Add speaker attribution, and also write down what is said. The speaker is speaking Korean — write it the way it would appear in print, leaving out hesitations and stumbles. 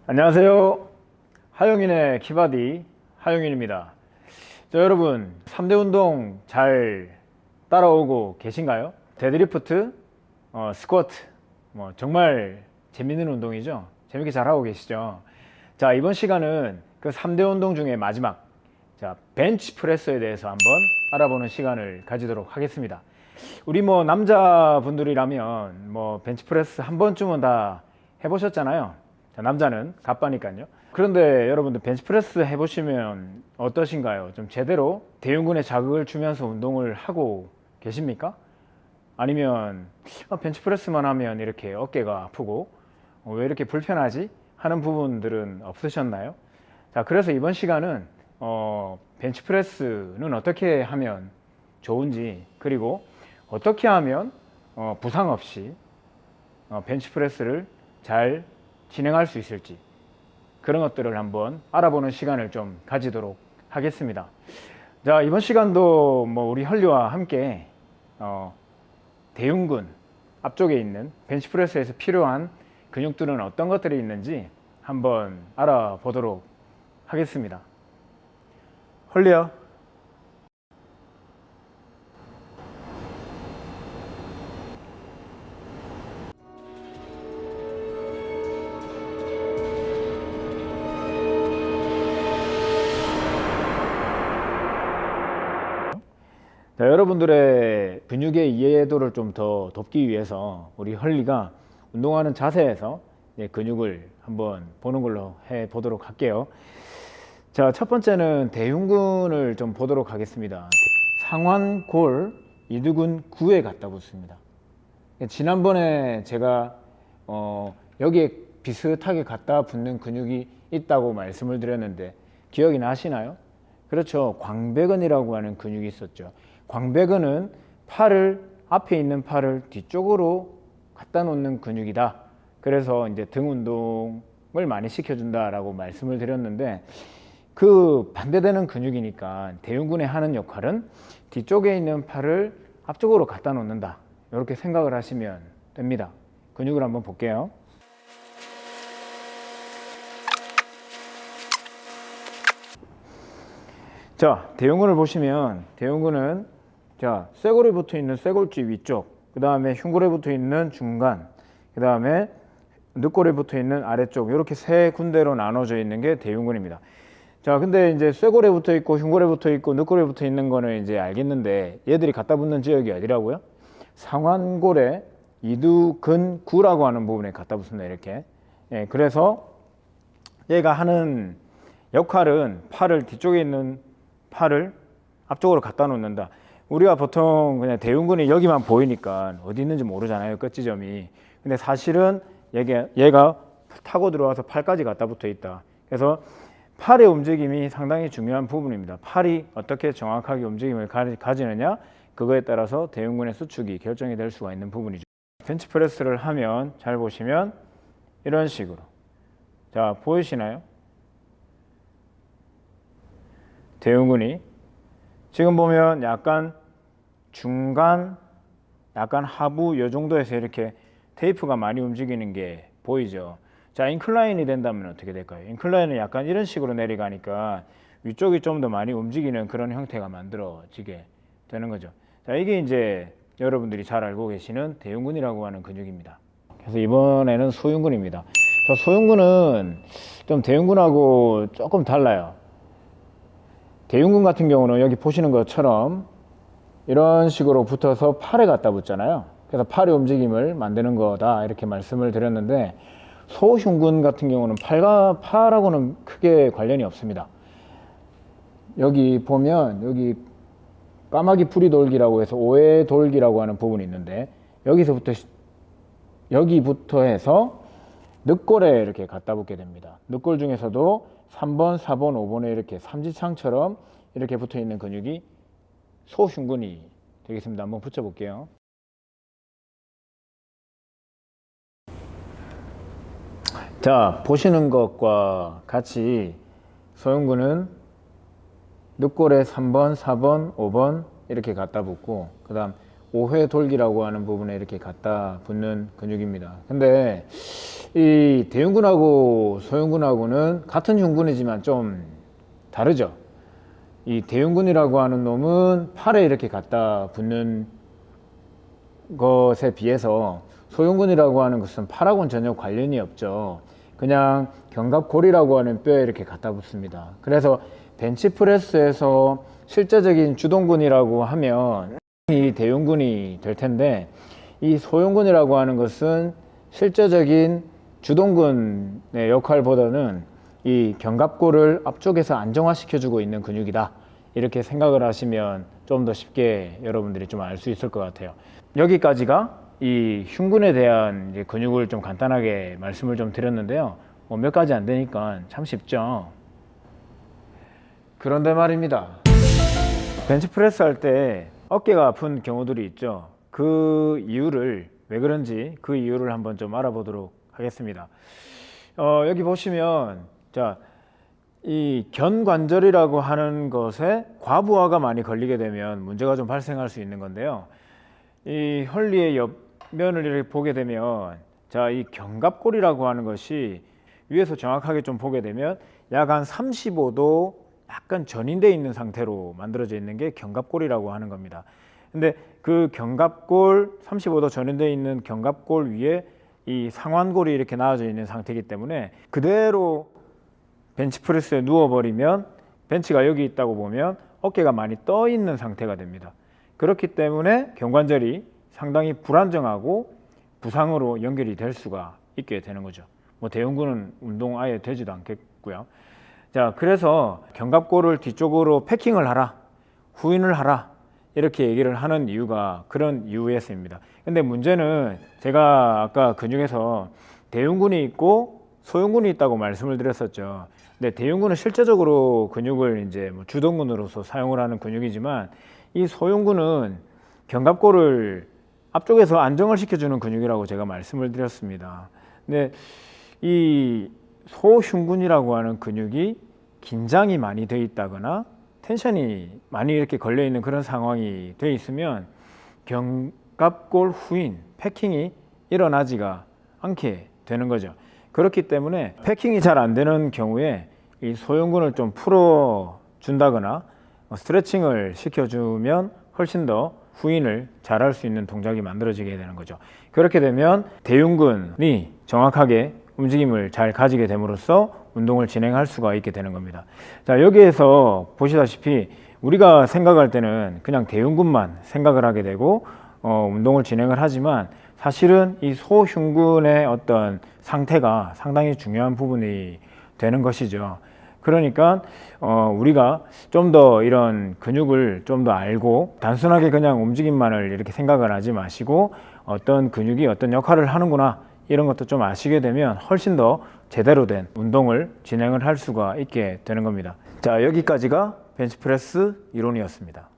Speaker 1: 안녕하세요. 하용인의 키바디 하용인입니다. 자, 여러분 3대 운동 잘 따라오고 계신가요? 데드리프트, 스쿼트, 정말 재밌는 운동이죠. 재밌게 잘하고 계시죠? 자, 이번 시간은 그 3대 운동 중에 마지막, 자, 벤치프레스에 대해서 한번 알아보는 시간을 가지도록 하겠습니다. 우리 남자분들이라면 벤치프레스 한 번쯤은 다 해보셨잖아요. 자, 남자는 갑바니까요. 그런데 여러분들 벤치프레스 해보시면 어떠신가요? 좀 제대로 대흉근에 자극을 주면서 운동을 하고 계십니까? 아니면 벤치프레스만 하면 이렇게 어깨가 아프고 왜 이렇게 불편하지? 하는 부분들은 없으셨나요? 자, 그래서 이번 시간은 벤치프레스는 어떻게 하면 좋은지, 그리고 어떻게 하면 부상 없이 벤치프레스를 잘 진행할 수 있을지, 그런 것들을 한번 알아보는 시간을 좀 가지도록 하겠습니다. 자, 이번 시간도 우리 헐리와 함께 대흉근 앞쪽에 있는 벤치프레스에서 필요한 근육들은 어떤 것들이 있는지 한번 알아보도록 하겠습니다. 헐리야. 자, 여러분들의 근육의 이해도를 좀 더 돕기 위해서 우리 헐리가 운동하는 자세에서 근육을 한번 보는 걸로 해 보도록 할게요. 자, 첫 번째는 대흉근을 좀 보도록 하겠습니다. 상완골 이두근 9에 갖다 붙습니다. 지난번에 제가 여기에 비슷하게 갖다 붙는 근육이 있다고 말씀을 드렸는데 기억이 나시나요? 그렇죠. 광배근이라고 하는 근육이 있었죠. 광배근은 앞에 있는 팔을 뒤쪽으로 갖다 놓는 근육이다. 그래서 이제 등 운동을 많이 시켜준다라고 말씀을 드렸는데, 그 반대되는 근육이니까 대흉근에 하는 역할은 뒤쪽에 있는 팔을 앞쪽으로 갖다 놓는다. 이렇게 생각을 하시면 됩니다. 근육을 한번 볼게요. 자, 대흉근을 보시면 대흉근은 쇄골에 붙어 있는 쇄골지 위쪽, 그 다음에 흉골에 붙어 있는 중간, 그 다음에 늑골에 붙어 있는 아래쪽, 이렇게 세 군데로 나눠져 있는 게 대흉근입니다. 자, 근데 이제 쇄골에 붙어 있고 흉골에 붙어 있고 늑골에 붙어 있는 거는 이제 알겠는데, 얘들이 갖다 붙는 지역이 어디라고요? 상완골의 이두근구라고 하는 부분에 갖다 붙습니다. 이렇게. 그래서 얘가 하는 역할은 팔을 뒤쪽에 있는 팔을 앞쪽으로 갖다 놓는다. 우리가 보통 그냥 대흉근이 여기만 보이니까 어디 있는지 모르잖아요, 끝지점이. 근데 사실은 얘가 타고 들어와서 팔까지 갖다 붙어 있다. 그래서 팔의 움직임이 상당히 중요한 부분입니다. 팔이 어떻게 정확하게 움직임을 가지느냐, 그거에 따라서 대흉근의 수축이 결정이 될 수가 있는 부분이죠. 벤치프레스를 하면 잘 보시면 이런 식으로, 자, 보이시나요? 대흉근이 지금 보면 약간 중간, 약간 하부 요 정도에서 이렇게 테이프가 많이 움직이는 게 보이죠. 자, 인클라인이 된다면 어떻게 될까요? 인클라인은 약간 이런 식으로 내려가니까 위쪽이 좀 더 많이 움직이는 그런 형태가 만들어지게 되는 거죠. 자, 이게 이제 여러분들이 잘 알고 계시는 대흉근이라고 하는 근육입니다. 그래서 이번에는 소흉근입니다. 저 소흉근은 좀 대흉근하고 조금 달라요. 대흉근 같은 경우는 여기 보시는 것처럼 이런 식으로 붙어서 팔에 갖다 붙잖아요. 그래서 팔의 움직임을 만드는 거다, 이렇게 말씀을 드렸는데, 소흉근 같은 경우는 팔하고는 크게 관련이 없습니다. 여기 보면 여기 까마귀 풀이돌기라고 해서 오해돌기라고 하는 부분이 있는데, 여기부터 해서 늑골에 이렇게 갖다 붙게 됩니다. 늑골 중에서도 3번, 4번, 5번에 이렇게 삼지창처럼 이렇게 붙어 있는 근육이 소흉근이 되겠습니다. 한번 붙여 볼게요. 자, 보시는 것과 같이 소흉근은 늑골에 3번, 4번, 5번 이렇게 갖다 붙고, 그 다음 오회돌기라고 하는 부분에 이렇게 갖다 붙는 근육입니다. 근데 이 대흉근하고 소흉근하고는 같은 흉근이지만 좀 다르죠. 이 대흉근이라고 하는 놈은 팔에 이렇게 갖다 붙는 것에 비해서 소흉근이라고 하는 것은 팔하고는 전혀 관련이 없죠. 그냥 견갑골이라고 하는 뼈에 이렇게 갖다 붙습니다. 그래서 벤치프레스에서 실제적인 주동근이라고 하면 이 대흉근이 될 텐데, 이 소흉근이라고 하는 것은 실제적인 주동근의 역할보다는 이 견갑골을 앞쪽에서 안정화시켜주고 있는 근육이다, 이렇게 생각을 하시면 좀 더 쉽게 여러분들이 좀 알 수 있을 것 같아요. 여기까지가 이 흉근에 대한 이제 근육을 좀 간단하게 말씀을 좀 드렸는데요. 몇 가지 안 되니까 참 쉽죠. 그런데 말입니다. 벤치프레스 할 때 어깨가 아픈 경우들이 있죠. 그 이유를, 왜 그런지 그 이유를 한번 좀 알아보도록 하겠습니다. 여기 보시면, 자, 이 견관절이라고 하는 것에 과부하가 많이 걸리게 되면 문제가 좀 발생할 수 있는 건데요. 이 헐리의 옆면을 이렇게 보게 되면, 자, 이 견갑골이라고 하는 것이 위에서 정확하게 좀 보게 되면 약 한 35도 약간 전인되어 있는 상태로 만들어져 있는 게 견갑골이라고 하는 겁니다. 근데 그 견갑골, 35도 전인되어 있는 견갑골 위에 이 상완골이 이렇게 나와져 있는 상태이기 때문에 그대로 벤치프레스에 누워버리면, 벤치가 여기 있다고 보면 어깨가 많이 떠 있는 상태가 됩니다. 그렇기 때문에 견관절이 상당히 불안정하고 부상으로 연결이 될 수가 있게 되는 거죠. 뭐 대흉근은 운동 아예 되지도 않겠고요. 자, 그래서 견갑골을 뒤쪽으로 패킹을 하라, 후인을 하라, 이렇게 얘기를 하는 이유가 그런 이유였습니다. 근데 문제는 제가 아까 근육에서 대흉근이 있고 소흉근이 있다고 말씀을 드렸었죠. 근데 대흉근은 실제적으로 근육을 이제 뭐 주동근으로서 사용을 하는 근육이지만, 이 소흉근은 견갑골을 앞쪽에서 안정을 시켜주는 근육이라고 제가 말씀을 드렸습니다. 근데 이 소흉근이라고 하는 근육이 긴장이 많이 돼 있다거나 텐션이 많이 이렇게 걸려 있는 그런 상황이 돼 있으면 견갑골 후인, 패킹이 일어나지가 않게 되는 거죠. 그렇기 때문에 패킹이 잘 안 되는 경우에 이 소흉근을 좀 풀어 준다거나 스트레칭을 시켜주면 훨씬 더 후인을 잘할 수 있는 동작이 만들어지게 되는 거죠. 그렇게 되면 대흉근이 정확하게 움직임을 잘 가지게 됨으로써 운동을 진행할 수가 있게 되는 겁니다. 자, 여기에서 보시다시피 우리가 생각할 때는 그냥 대흉근만 생각을 하게 되고 운동을 진행을 하지만, 사실은 이 소흉근의 어떤 상태가 상당히 중요한 부분이 되는 것이죠. 그러니까 우리가 좀 더 이런 근육을 좀 더 알고, 단순하게 그냥 움직임만을 이렇게 생각을 하지 마시고 어떤 근육이 어떤 역할을 하는구나, 이런 것도 좀 아시게 되면 훨씬 더 제대로 된 운동을 진행을 할 수가 있게 되는 겁니다. 자, 여기까지가 벤치프레스 이론이었습니다.